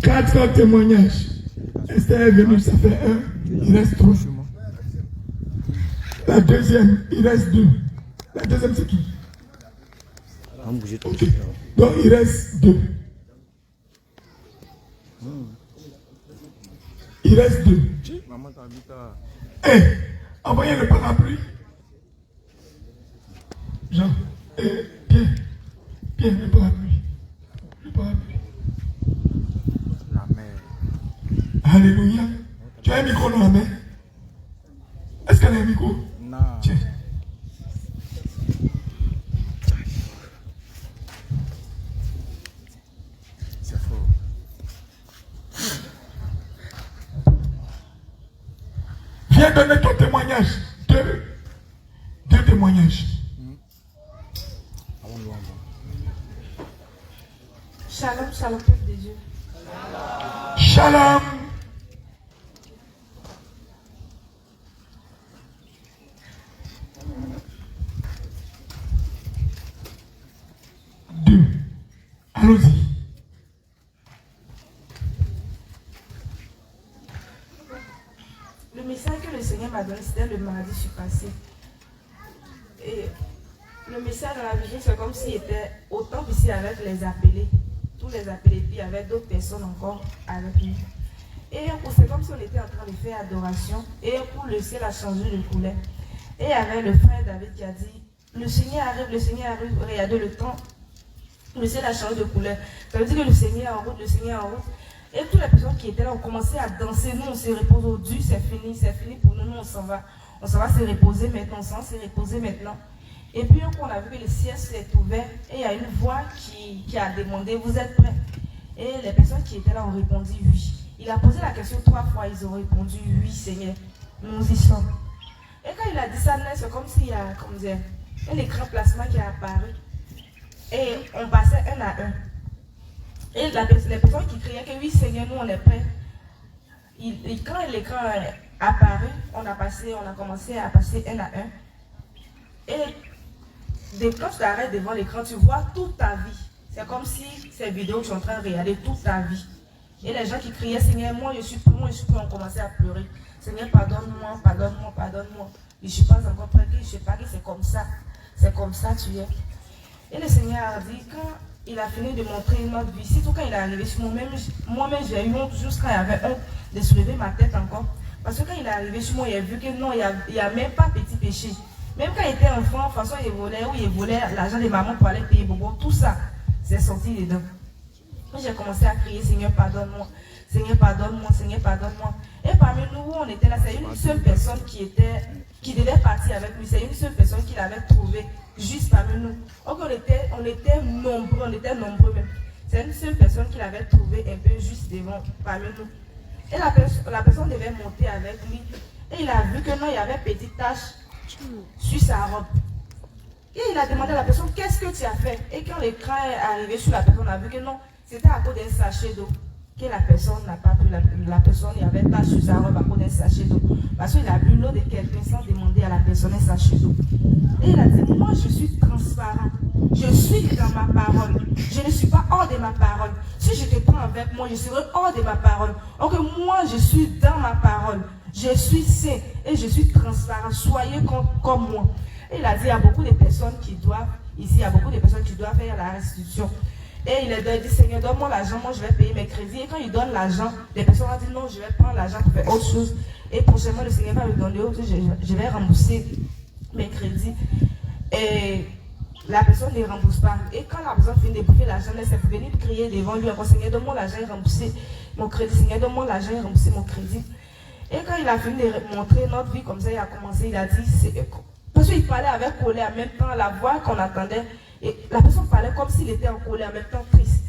4 témoignages. Esther est venue, ça fait 1, il reste 3. La deuxième, il reste 2. La deuxième, c'est qui? Okay. Donc, il reste 2. Il reste 2. Envoyez le parapluie. Jean, Pierre, le parapluie. Le parapluie. Alléluia. Tu as un micro dans la main? Est-ce qu'elle a un micro? Non. Tiens. C'est faux. Viens donner ton témoignage. 2 témoignages. Shalom, shalom, peuple de Dieu. Shalom. Allons-y. Le message que le Seigneur m'a donné, c'était le mardi surpassé. Et le message dans la vision, c'est comme s'il était autant ici avec les appelés. Tous les appelés, puis il y avait d'autres personnes encore avec nous. Et c'est comme si on était en train de faire adoration. Et pour le ciel a changé de couleur. Et il y avait le frère David qui a dit, le Seigneur arrive, regardez le temps. Le ciel a changé de couleur. Ça veut dire que le Seigneur est en route, le Seigneur est en route. Et toutes les personnes qui étaient là ont commencé à danser. Nous, on se repose au Dieu, c'est fini pour nous, on s'en va. On s'en va se reposer maintenant, on s'en va se reposer maintenant. Et puis, on a vu que le ciel s'est ouvert et il y a une voix qui a demandé, vous êtes prêts? Et les personnes qui étaient là ont répondu oui. Il a posé la question 3 fois, ils ont répondu oui, Seigneur, nous y sommes. Et quand il a dit ça, c'est comme s'il y a un écran plasma qui est apparu. Et on passait un à un. Et les personnes qui criaient que oui, Seigneur, nous on est prêts. Quand l'écran est apparu, on a commencé à passer un à un. Et quand tu t'arrêtes devant l'écran, tu vois toute ta vie. C'est comme si ces vidéos, tu es en train de regarder toute ta vie. Et les gens qui criaient, Seigneur, moi je suis plus, ont commencé à pleurer. Seigneur, pardonne-moi, pardonne-moi, pardonne-moi. Je ne suis pas encore prêt, je ne sais pas que c'est comme ça. C'est comme ça, tu es. Et le Seigneur a dit, quand il a fini de montrer notre vie, surtout quand il est arrivé sur moi-même, j'ai eu honte jusqu'à il y avait honte de soulever ma tête encore. Parce que quand il est arrivé sur moi, il a vu que non, il n'y a même pas petit péché. Même quand il était enfant, de toute façon, il volait l'argent de maman pour aller payer bobo. Tout ça, c'est sorti dedans. J'ai commencé à crier, Seigneur, pardonne-moi. Seigneur, pardonne-moi, Seigneur, pardonne-moi. Et parmi nous, où on était là, c'est une seule personne qui devait partir avec lui. C'est une seule personne qu'il avait trouvée juste parmi nous. Donc on était nombreux même. C'est une seule personne qu'il avait trouvée un peu juste devant, parmi nous. Et la personne devait monter avec lui. Et il a vu que non, il y avait une petite tache sur sa robe. Et il a demandé à la personne, qu'est-ce que tu as fait? Et quand l'écran est arrivé sur la personne, on a vu que non, c'était à cause d'un sachet d'eau. Que la personne n'a pas pris, la personne, il y avait une tache sur sa robe à cause d'un sachet d'eau. Parce qu'il a bu l'eau de quelqu'un sans demander à la personne un sachet d'eau. Et il a dit, moi je suis transparent. Je suis dans ma parole. Je ne suis pas hors de ma parole. Si je te prends avec moi, je serai hors de ma parole. Donc moi je suis dans ma parole. Je suis saint et je suis transparent. Soyez comme moi. Et il a dit, il y a beaucoup de personnes qui doivent, ici, il y a beaucoup de personnes qui doivent faire la restitution. Et il a dit, Seigneur, donne-moi l'argent, moi je vais payer mes crédits. Et quand il donne l'argent, les personnes ont dit, non, je vais prendre l'argent pour faire autre chose. Et prochainement, le Seigneur va me donner autre chose, je vais rembourser mes crédits. Et la personne ne rembourse pas. Et quand la personne finit de bouffer l'argent, elle s'est venue crier devant lui, encore, Seigneur, donne-moi l'argent et rembourser mon crédit. Seigneur, donne-moi l'argent et rembourser mon crédit. Et quand il a fini de montrer notre vie comme ça, il a commencé, il a dit, parce qu'il parlait avec colère en même temps, la voix qu'on attendait, et la personne parlait comme s'il était en colère, en même temps triste.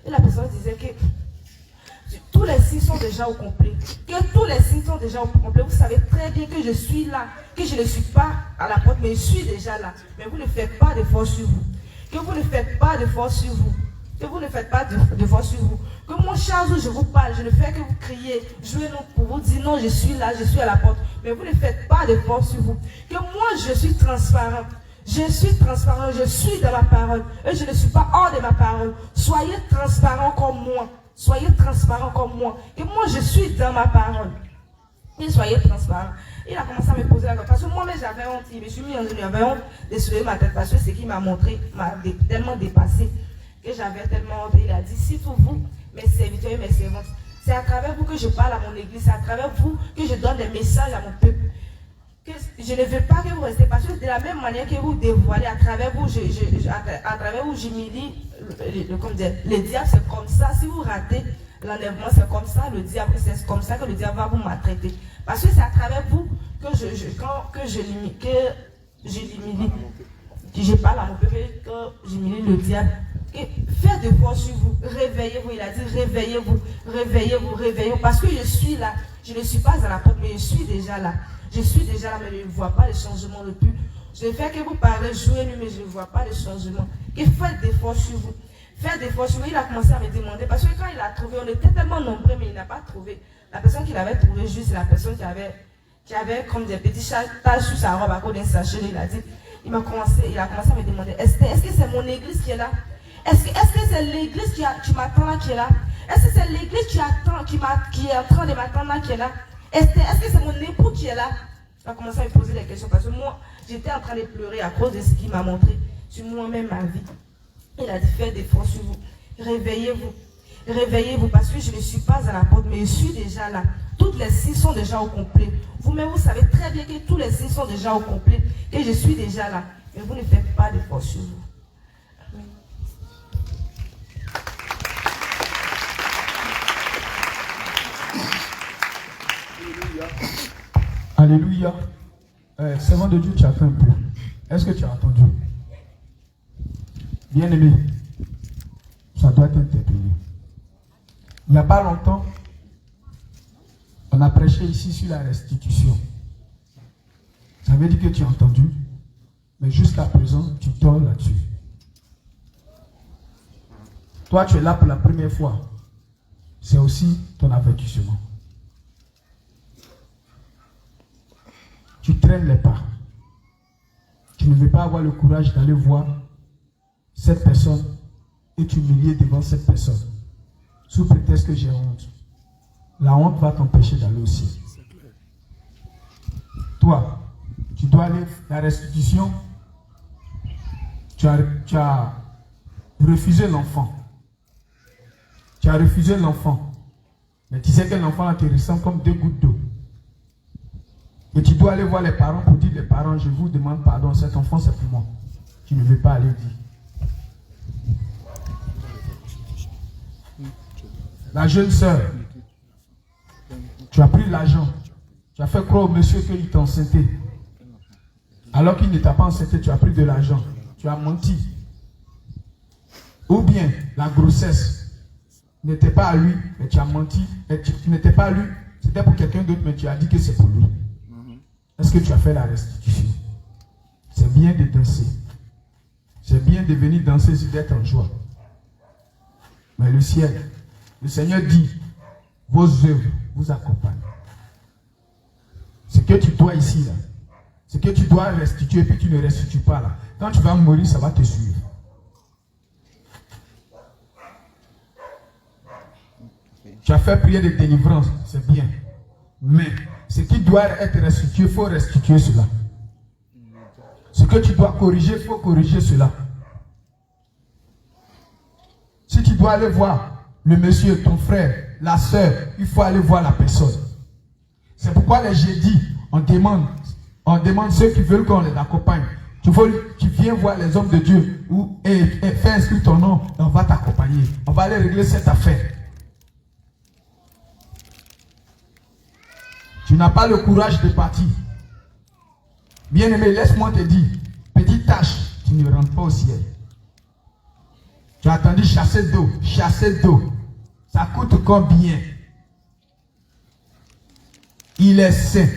Et la personne disait que tous les signes sont déjà au complet. Que tous les signes sont déjà au complet. Vous savez très bien que je suis là, que je ne suis pas à la porte, mais je suis déjà là. Mais vous ne faites pas d'efforts sur vous. Que vous ne faites pas d'efforts sur vous. Que vous ne faites pas d'efforts sur vous. Que moi, chaque jour, je vous parle, je ne fais que vous crier, jouer non pour vous dire non, je suis là, je suis à la porte. Mais vous ne faites pas d'efforts sur vous. Que moi, je suis transparent. Je suis transparent, je suis dans ma parole. Et je ne suis pas hors de ma parole. Soyez transparent comme moi. Soyez transparents comme moi. Et moi, je suis dans ma parole. Et soyez transparents. Il a commencé à me poser la question. Parce que moi-même, j'avais honte. Je me suis mis en j'avais honte de soulever ma tête. Parce que ce qu'il m'a montré m'a tellement dépassé que j'avais tellement honte. Il a dit, si vous, mes serviteurs et mes servantes, c'est à travers vous que je parle à mon église. C'est à travers vous que je donne des messages à mon peuple. Que je ne veux pas que vous restez. Parce que de la même manière que vous dévoilez, à travers vous, à travers vous, j'humilie le diable, c'est comme ça. Si vous ratez l'enlèvement, c'est comme ça, le diable, c'est comme ça que le diable va vous maltraiter. Parce que c'est à travers vous que j'humilie, que je parle à mon peuple, que j'humilie le diable. Faites de force sur vous, réveillez-vous, il a dit réveillez-vous, réveillez-vous, réveillez-vous, parce que je suis là, je ne suis pas à la porte, mais je suis déjà là. Je suis déjà là, mais je ne vois pas le changement le plus. Je ne fais que vous parler jour et nuit, mais je ne vois pas le changement. Faites des forces sur vous. Faites des forces sur vous. Il a commencé à me demander, parce que quand il a trouvé, on était tellement nombreux, mais il n'a pas trouvé. La personne qu'il avait trouvé juste, c'est la personne qui avait comme des petits taches sur sa robe à cause d'un sachet. Il a commencé à me demander, est-ce que c'est mon église qui est là? Est-ce que c'est l'église qui m'attend là qui est là? Est-ce que c'est l'église qui est en train de m'attendre là qui est là? Est-ce que c'est mon époux qui est là? Il a commencé à me poser des questions parce que moi, j'étais en train de pleurer à cause de ce qu'il m'a montré sur moi-même, ma vie. Il a dit, faites des forces sur vous. Réveillez-vous. Réveillez-vous parce que je ne suis pas à la porte, mais je suis déjà là. Toutes les signes sont déjà au complet. Vous-même, vous savez très bien que tous les signes sont déjà au complet, que je suis déjà là. Mais vous ne faites pas de forces sur vous. Alléluia. Servant de Dieu, tu attends un peu. Est-ce que tu as entendu? Bien-aimé, ça doit t'interpeller. Il n'y a pas longtemps, on a prêché ici sur la restitution. Ça veut dire que tu as entendu, mais jusqu'à présent, tu dors là-dessus. Toi, tu es là pour la première fois. C'est aussi ton avertissement. Tu traînes les pas. Tu ne veux pas avoir le courage d'aller voir cette personne et t'humilier devant cette personne sous prétexte que j'ai honte. La honte va t'empêcher d'aller au ciel. Toi, tu dois aller la restitution. Tu as refusé l'enfant. Tu as refusé l'enfant. Mais tu sais que l'enfant te ressemble comme 2 gouttes d'eau. Et tu dois aller voir les parents pour dire, les parents, je vous demande pardon, cet enfant c'est pour moi. Tu ne veux pas aller dire. La jeune sœur, tu as pris l'argent, tu as fait croire au monsieur qu'il t'a enceinté. Alors qu'il ne t'a pas enceinté, tu as pris de l'argent, tu as menti. Ou bien la grossesse n'était pas à lui, mais tu as menti, et tu n'étais pas à lui, c'était pour quelqu'un d'autre, mais tu as dit que c'est pour lui. Est-ce que tu as fait la restitution? C'est bien de danser. C'est bien de venir danser et d'être en joie. Mais le ciel, le Seigneur dit, vos œuvres vous accompagnent. Ce que tu dois ici, là, ce que tu dois restituer, puis tu ne restitues pas là. Quand tu vas mourir, ça va te suivre. Tu as fait prière de délivrance, c'est bien. Mais ce qui doit être restitué, il faut restituer cela. Ce que tu dois corriger, il faut corriger cela. Si tu dois aller voir le monsieur, ton frère, la soeur, il faut aller voir la personne. C'est pourquoi les jeudis, on demande ceux qui veulent qu'on les accompagne. Tu viens voir les hommes de Dieu et fais inscrire ton nom, et on va t'accompagner. On va aller régler cette affaire. Tu n'as pas le courage de partir. Bien-aimé, laisse-moi te dire, petite tâche, tu ne rentres pas au ciel. Tu as attendu chasser d'eau. Ça coûte combien? Il est saint.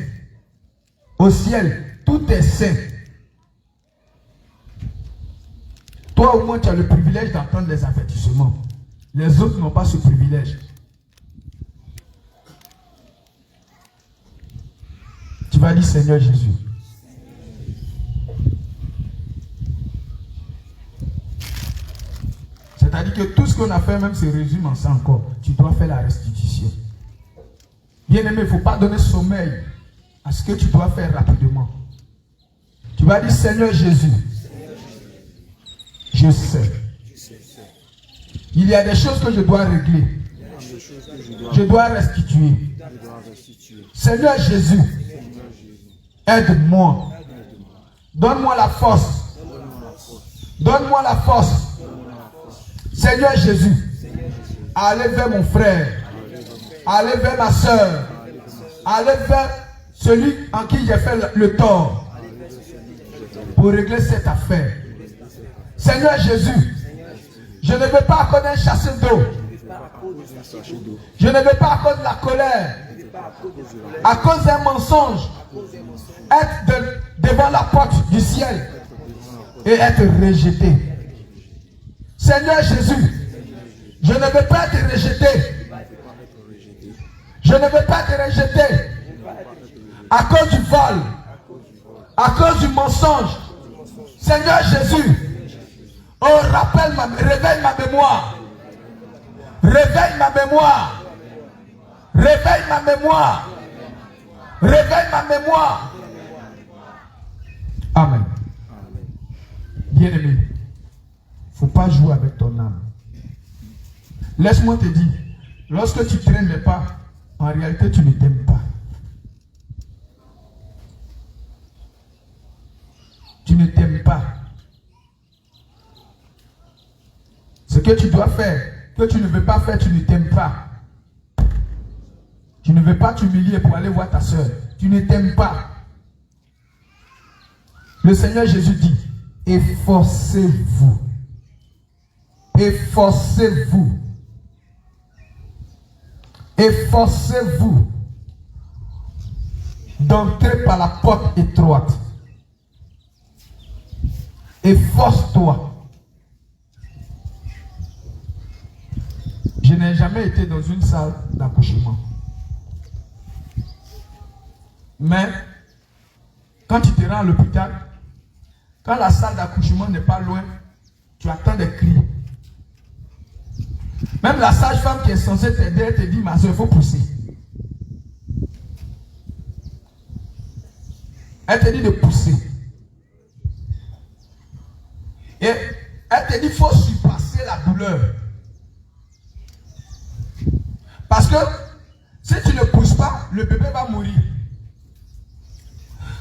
Au ciel, tout est saint. Toi au moins tu as le privilège d'entendre les avertissements. Les autres n'ont pas ce privilège. Tu vas dire Seigneur Jésus. C'est-à-dire dit que tout ce qu'on a fait même se résume en ça encore. Tu dois faire la restitution. Bien aimé, il ne faut pas donner sommeil à ce que tu dois faire rapidement. Tu vas dire, Seigneur Jésus, je sais. Il y a des choses que je dois régler. Je dois restituer. Seigneur Jésus, aide-moi. Donne-moi la force. Donne-moi la force. Seigneur Jésus, allez vers mon frère. Allez vers ma soeur. Allez vers celui en qui j'ai fait le tort. Pour régler cette affaire. Seigneur Jésus, je ne veux pas à cause d'un chasseur d'eau. Je ne veux pas à cause de la colère. À cause d'un mensonge. Être devant la porte du ciel. Et être rejeté. Seigneur Jésus, je ne veux pas être rejeté. Je ne veux pas être rejeté. À cause du vol. À cause du mensonge. Seigneur Jésus, oh, réveille ma mémoire. Réveille ma mémoire. Réveille ma mémoire. Réveille ma mémoire. Amen. Bien-aimé, il ne faut pas jouer avec ton âme. Laisse-moi te dire, lorsque tu traînes les pas, en réalité, tu ne t'aimes pas. Tu ne t'aimes pas. Ce que tu dois faire, que tu ne veux pas faire, tu ne t'aimes pas. Tu ne veux pas t'humilier pour aller voir ta soeur. Tu ne t'aimes pas. Le Seigneur Jésus dit, efforcez-vous. Efforcez-vous. Efforcez-vous d'entrer par la porte étroite. Efforce-toi. Je n'ai jamais été dans une salle d'accouchement. Mais, quand tu te rends à l'hôpital, quand la salle d'accouchement n'est pas loin, tu attends des cris. Même la sage-femme qui est censée t'aider, elle te dit, ma soeur, il faut pousser. Elle te dit de pousser. Et elle te dit, il faut surpasser la douleur. Parce que si tu ne pousses pas, le bébé va mourir.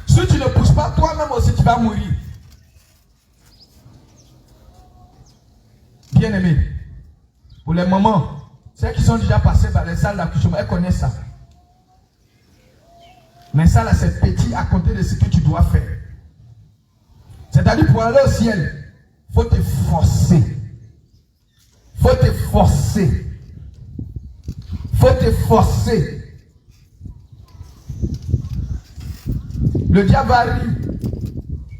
Si tu ne pousses pas, toi-même aussi tu vas mourir. Bien aimé, pour les mamans, celles qui sont déjà passées par les salles d'accouchement, elles connaissent ça. Mais ça là, c'est petit à compter de ce que tu dois faire. C'est-à-dire pour aller au ciel, il faut te forcer. Il faut te forcer. Il faut te forcer. Le diable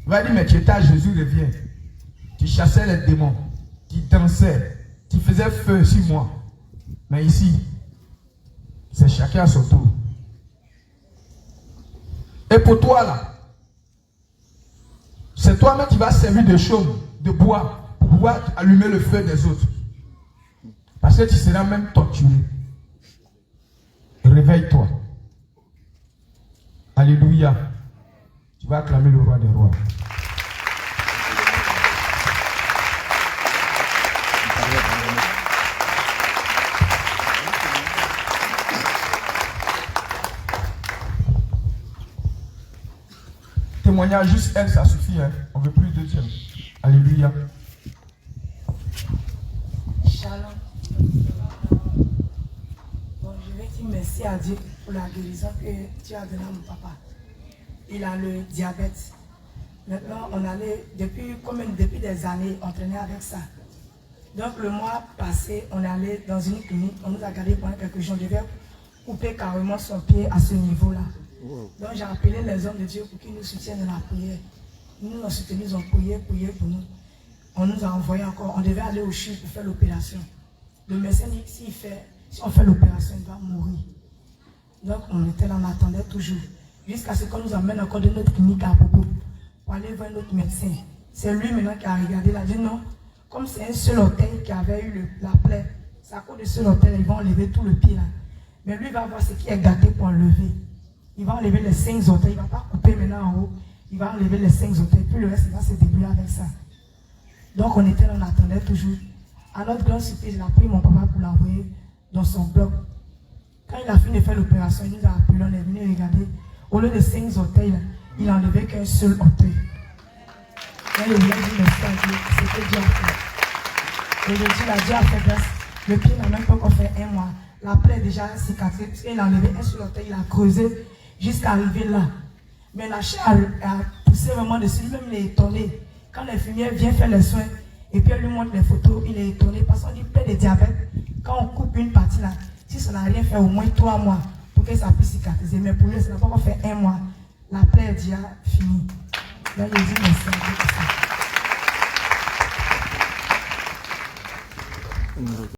va dire, mais tu étais à Jésus, reviens. Tu chassais les démons. Tu dansais. Tu faisais feu sur moi. Mais ici, c'est chacun à son tour. Et pour toi là, c'est toi-même qui vas servir de chaume, de bois, pour pouvoir allumer le feu des autres. Parce que tu seras même torturé. Réveille-toi. Alléluia. Tu vas acclamer le roi des rois. Témoignage juste elle, ça suffit. Hein. On ne veut plus deuxième. Alléluia. Shalom. Bon, je vais dire merci à Dieu pour la guérison que Dieu a donnée à mon papa. Il a le diabète. Maintenant, on allait, depuis des années, on traînait avec ça. Donc, le mois passé, on allait dans une clinique, on nous a gardé pendant quelques jours. Je devais couper carrément son pied à ce niveau-là. Donc, j'ai appelé les hommes de Dieu pour qu'ils nous soutiennent dans la prière. Ils nous ont soutenus, ils ont prié pour nous. On nous a envoyé encore, on devait aller au CHU pour faire l'opération. Le médecin dit que si on fait l'opération, il va mourir. Donc, on était là, on attendait toujours. Jusqu'à ce qu'on nous amène encore de notre clinique à Bobo pour aller voir notre médecin. C'est lui maintenant qui a regardé, il a dit non, comme c'est un seul orteil qui avait eu la plaie, c'est à cause de ce orteil, ils vont enlever tout le pied là. Mais lui va voir ce qui est gâté pour enlever. Il va enlever les 5 orteils, il ne va pas couper maintenant en haut. Il va enlever les 5 orteils, puis le reste, il va se débrouiller avec ça. Donc on attendait toujours. À notre grande surprise, il a pris mon papa pour l'envoyer dans son bloc. Quand il a fini de faire l'opération, il nous a appelé, on est venu regarder. Au lieu de 5 orteils, il n'a enlevé qu'un seul orteil. Là, il a dit, merci à Dieu, c'était Dieu a fait. Et je dis, la Dieu a fait grâce. Le pied n'a même pas encore fait 1 mois. La plaie est déjà cicatrisée, parce qu'il a enlevé un seul orteil, il a creusé jusqu'à arriver là. Mais la chair a poussé vraiment dessus, lui-même il est étonné. Quand l'infirmière vient faire les soins, et puis elle lui montre les photos, il est étonné parce qu'on dit plaie de diabète. Quand on coupe une partie là, si ça n'a rien fait au moins 3 mois pour que ça puisse cicatriser, mais pour lui, ça n'a pas encore fait 1 mois. La plaie est déjà finie. Là, il dit merci à Dieu pour ça.